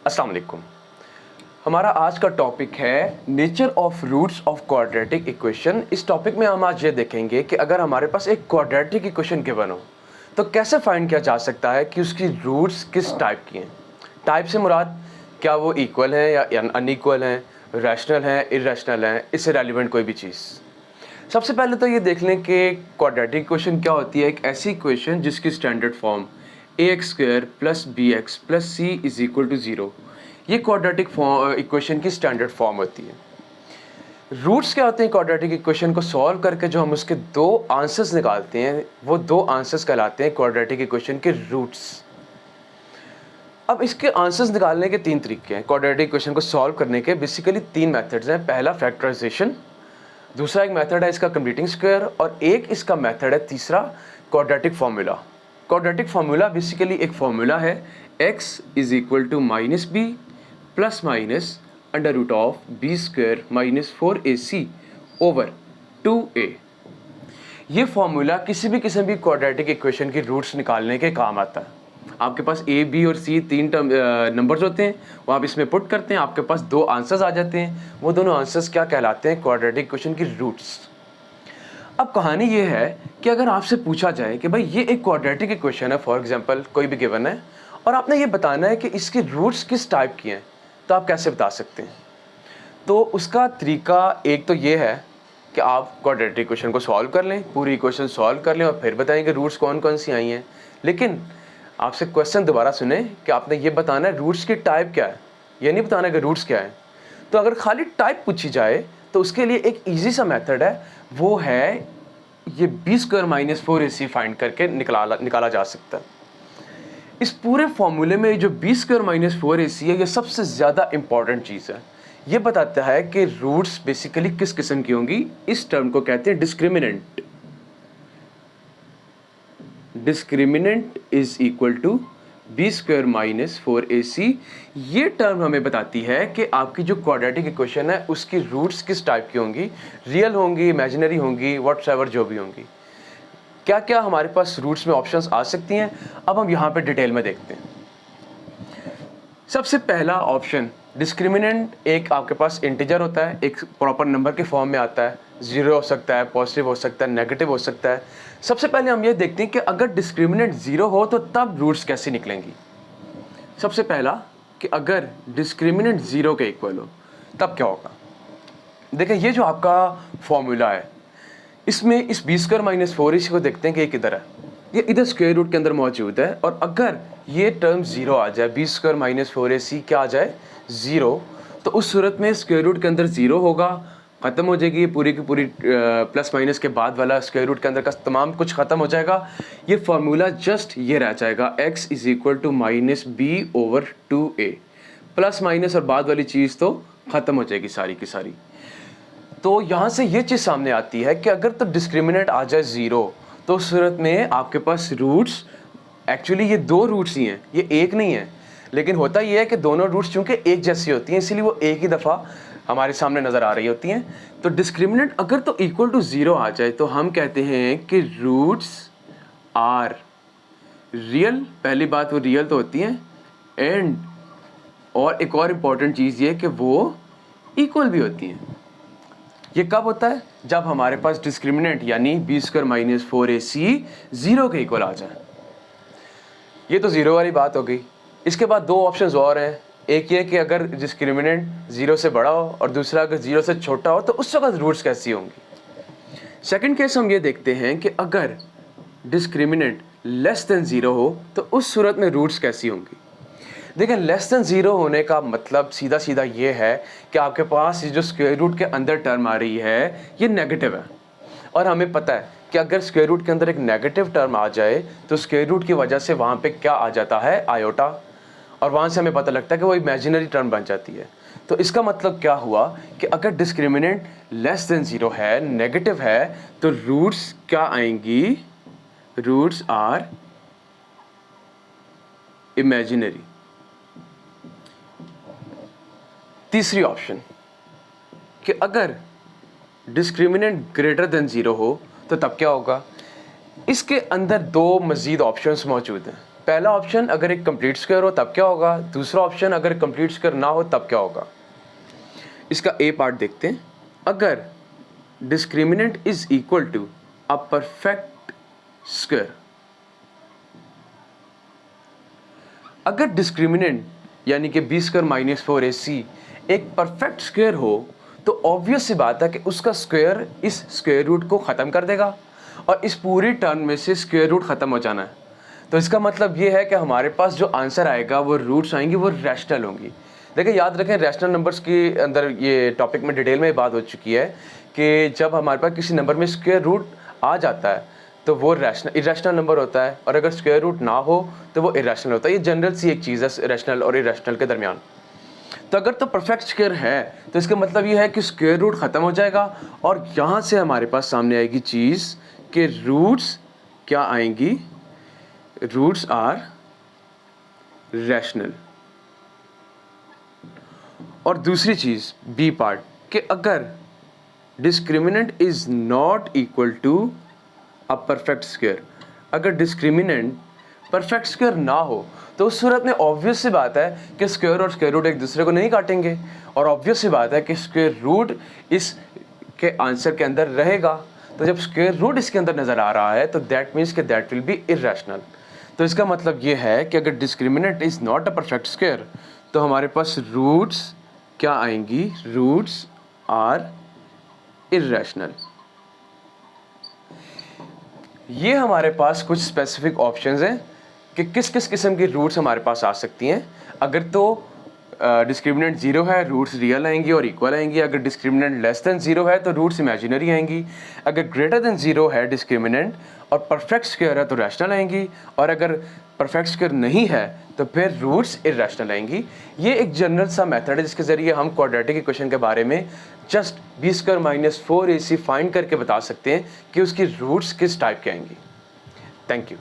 अस्सलाम वालेकुम। हमारा आज का टॉपिक है nature of roots of quadratic equation. इस टॉपिक में हम आज ये देखेंगे कि अगर हमारे पास एक क्वाड्रेटिक इक्वेशन गिवन हो तो कैसे फाइंड किया जा सकता है कि उसकी रूट्स किस टाइप की हैं। टाइप से मुराद क्या वो इक्वल हैं या अनइक्वल हैं, रैशनल हैं, इररेशनल हैं, इससे रेलिवेंट कोई भी चीज़। सबसे पहले तो ये देख लें कि क्वाड्रेटिक इक्वेशन क्या होती है। एक ऐसी इक्वेशन जिसकी standard form ax² + bx + c = 0, ये क्वाड्रेटिक इक्वेशन की स्टैंडर्ड फॉर्म होती है। रूट्स क्या होते हैं क्वाड्रेटिक इक्वेशन को सॉल्व करके जो हम उसके दो आंसर्स निकालते हैं, वो दो आंसर्स कहलाते हैं क्वाड्रेटिक इक्वेशन के रूट्स। अब इसके आंसर्स निकालने के तीन तरीके हैं। क्वाड्रेटिक इक्वेशन को सॉल्व करने के बेसिकली तीन मेथड्स हैं। पहला फैक्टराइजेशन, दूसरा एक मेथड है इसका कंप्लीटिंग स्क्वायर, और एक इसका मेथड है तीसरा quadratic formula. Quadratic formula basically एक फार्मूला है x = -b ± √b² - 4ac / 2a। ये फार्मूला किसी भी क्वाड्रेटिक इक्वेशन की रूट्स निकालने के काम आता है। आपके पास a, b और c तीन नंबर्स होते हैं, वो आप इसमें पुट करते हैं, आपके पास दो आंसर्स आ जाते हैं। वो दोनों आंसर्स क्या कहलाते हैं? क्वाड्रेटिक इक्वेशन की रूट्स। अब कहानी ये है कि अगर आपसे पूछा जाए कि भाई ये एक क्वाड्रेटिक इक्वेशन है, फॉर एग्जांपल कोई भी गिवन है, और आपने ये बताना है कि इसकी रूट्स किस टाइप की हैं, तो आप कैसे बता सकते हैं? तो उसका तरीका एक तो ये है कि आप क्वाड्रेटिक इक्वेशन को सॉल्व कर लें, पूरी इक्वेशन सॉल्व कर लें और फिर बताएं कि रूट्स कौन कौन सी आई हैं। लेकिन आपसे क्वेश्चन दोबारा सुने कि आपने ये बताना है रूट्स की टाइप क्या है, ये नहीं बताना कि रूट्स क्या है। तो अगर खाली टाइप पूछी जाए तो उसके लिए एक ईजी सा मेथड है, वो है ये b² - 4ac फाइंड करके निकाला जा सकता है। इस पूरे फॉर्मूले में जो b² - 4ac है, ये सबसे ज़्यादा इंपॉर्टेंट चीज़ है। ये बताता है कि रूट्स बेसिकली किस किस्म की होंगी। इस टर्म को कहते हैं discriminant. Discriminant is equal to b² - 4ac। ये टर्म हमें बताती है कि आपकी जो क्वाड्रेटिक इक्वेशन है उसकी रूट्स किस टाइप की होंगी, रियल होंगी, इमेजिनरी होंगी, व्हाटएवर जो भी होंगी। क्या क्या हमारे पास रूट्स में ऑप्शंस आ सकती हैं, अब हम यहाँ पे डिटेल में देखते हैं। सबसे पहला ऑप्शन डिस्क्रिमिनेंट, एक आपके पास इंटीजर होता है, एक प्रॉपर नंबर के फॉर्म में आता है, 0 हो सकता है, पॉजिटिव हो सकता है, नेगेटिव हो सकता है। सबसे पहले हम ये देखते हैं कि अगर डिस्क्रिमिनेंट 0 हो तो तब रूट्स कैसे निकलेंगी। सबसे पहला कि अगर डिस्क्रिमिनेंट 0 के इक्वल हो तब क्या होगा। देखें ये जो आपका फॉर्मूला है, इसमें इस b² - 4ac को देखते हैं कि ये किधर है, ये इधर स्क्वायर रूट के अंदर मौजूद है। और अगर ये टर्म 0 आ जाए, b² - 4ac क्या आ जाए 0, तो उस सूरत में स्क्वायर रूट के अंदर 0 होगा, ख़त्म हो जाएगी ये पूरी की पूरी प्लस माइनस के बाद वाला स्क्वायर रूट के अंदर का तमाम कुछ ख़त्म हो जाएगा। ये फार्मूला जस्ट ये रह जाएगा x = -b/2a। प्लस माइनस और बाद वाली चीज़ तो ख़त्म हो जाएगी सारी की सारी। तो यहाँ से ये चीज़ सामने आती है कि अगर तो डिस्क्रिमिनेंट आ जाए 0, तो उस सूरत में आपके पास रूट्स, एक्चुअली ये दो रूट्स ही हैं, ये एक नहीं है। लेकिन होता ये है कि दोनों रूट्स चूँकि एक जैसी होती हैं, इसीलिए वो एक ही दफ़ा हमारे सामने नज़र आ रही होती हैं। तो डिस्क्रिमिनेंट अगर तो इक्वल टू 0 आ जाए तो हम कहते हैं कि रूट्स आर रियल। पहली बात वो रियल तो होती हैं, एंड और एक और इम्पॉर्टेंट चीज़ ये कि वो इक्वल भी होती हैं। ये कब होता है? जब हमारे पास डिस्क्रिमिनेंट यानी b² - 4ac 0 के इक्वल आ जाए। ये तो 0 वाली बात हो गई। इसके बाद दो ऑप्शंस और हैं, एक ये कि अगर डिस्क्रिमिनेंट 0 से बड़ा हो और दूसरा अगर 0 से छोटा हो तो उस वक्त रूट्स कैसी होंगी। सेकंड केस हम ये देखते हैं कि अगर डिस्क्रिमिनेंट <0 हो तो उस सूरत में रूट्स कैसी होंगी। देखें <0 होने का मतलब सीधा सीधा ये है कि आपके पास ये जो स्क्वायर रूट के अंदर टर्म आ रही है ये नेगेटिव है, और हमें पता है कि अगर स्क्वायर रूट के अंदर एक नेगेटिव टर्म आ जाए तो स्क्वायर रूट की वजह से वहाँ पे क्या आ जाता है, आयोटा, और वहाँ से हमें पता लगता है कि वो इमेजिनरी टर्म बन जाती है। तो इसका मतलब क्या हुआ कि अगर डिस्क्रिमिनेंट <0 है, नेगेटिव है, तो रूट्स क्या आएंगी, रूट्स आर इमेजिनरी। तीसरी ऑप्शन कि अगर डिस्क्रिमिनेंट <0 हो तो तब क्या होगा। इसके अंदर दो मज़ीद ऑप्शंस मौजूद हैं। पहला ऑप्शन अगर एक कंप्लीट स्क्वायर हो तब क्या होगा, दूसरा ऑप्शन अगर कंप्लीट स्क्वायर ना हो तब क्या होगा। इसका ए पार्ट देखते हैं। अगर discriminant is equal to a perfect square, अगर डिस्क्रिमिनेंट यानी कि बी स्क्वायर माइनस 4ac एक परफेक्ट स्क्वायर हो तो ऑब्वियस सी बात है कि उसका स्क्वायर इस स्क्वायर रूट को ख़त्म कर देगा और इस पूरी टर्म में से स्क्वायर रूट ख़त्म हो जाना है। तो इसका मतलब ये है कि हमारे पास जो आंसर आएगा वो रूट्स आएंगी वो रैशनल होंगी। देखिए याद रखें, रैशनल नंबर्स के अंदर ये टॉपिक में डिटेल में बात हो चुकी है कि जब हमारे पास किसी नंबर में स्क्वायर रूट आ जाता है तो वो इरेशनल नंबर होता है, और अगर स्क्वायर रूट ना हो तो वो इरेशनल होता है। ये जनरल सी एक चीज़ है रैशनल और इरेशनल के दरमियान। तो अगर तो परफेक्ट स्क्वायर है तो इसका मतलब ये है कि स्क्वायर रूट ख़त्म हो जाएगा और यहाँ से हमारे पास सामने आएगी चीज़ कि रूट्स क्या आएंगी, रूट्स आर रैशनल। और दूसरी चीज़ बी पार्ट कि अगर discriminant is not equal to a perfect square, अगर डिस्क्रिमिनेंट परफेक्ट स्क्वायर ना हो तो उस सूरत में ऑब्वियस सी बात है कि स्क्वायर और स्क्वायर रूट एक दूसरे को नहीं काटेंगे, और ऑब्वियस सी बात है कि स्क्वायर रूट इस के आंसर के अंदर रहेगा। तो जब स्क्वायर रूट इसके अंदर नज़र आ रहा है तो दैट मीन्स कि दैट विल बी इरेशनल। तो इसका मतलब ये है कि अगर discriminant is not a perfect square तो हमारे पास रूट्स क्या आएंगी, रूट्स आर इरेशनल। ये हमारे पास कुछ स्पेसिफिक ऑप्शंस हैं कि किस किस किस्म की रूट्स हमारे पास आ सकती हैं। अगर तो डिस्क्रिमिनेंट जीरो है रूट्स रियल आएंगी और इक्वल आएंगी, अगर डिस्क्रिमिनेंट लेस देन जीरो है तो रूट्स इमेजिनरी आएंगी, अगर ग्रेटर देन जीरो है डिस्क्रिमिनेंट और परफेक्ट स्क्वायर है तो रैशनल आएंगी, और अगर परफेक्ट स्क्वायर नहीं है तो फिर रूट्स इरेशनल आएंगी। ये एक जनरल सा मेथड है जिसके ज़रिए हम क्वाड्रेटिक इक्वेशन के बारे में just be square minus 4ac find करके बता सकते हैं कि उसकी रूट्स किस टाइप के आएंगी। Thank you.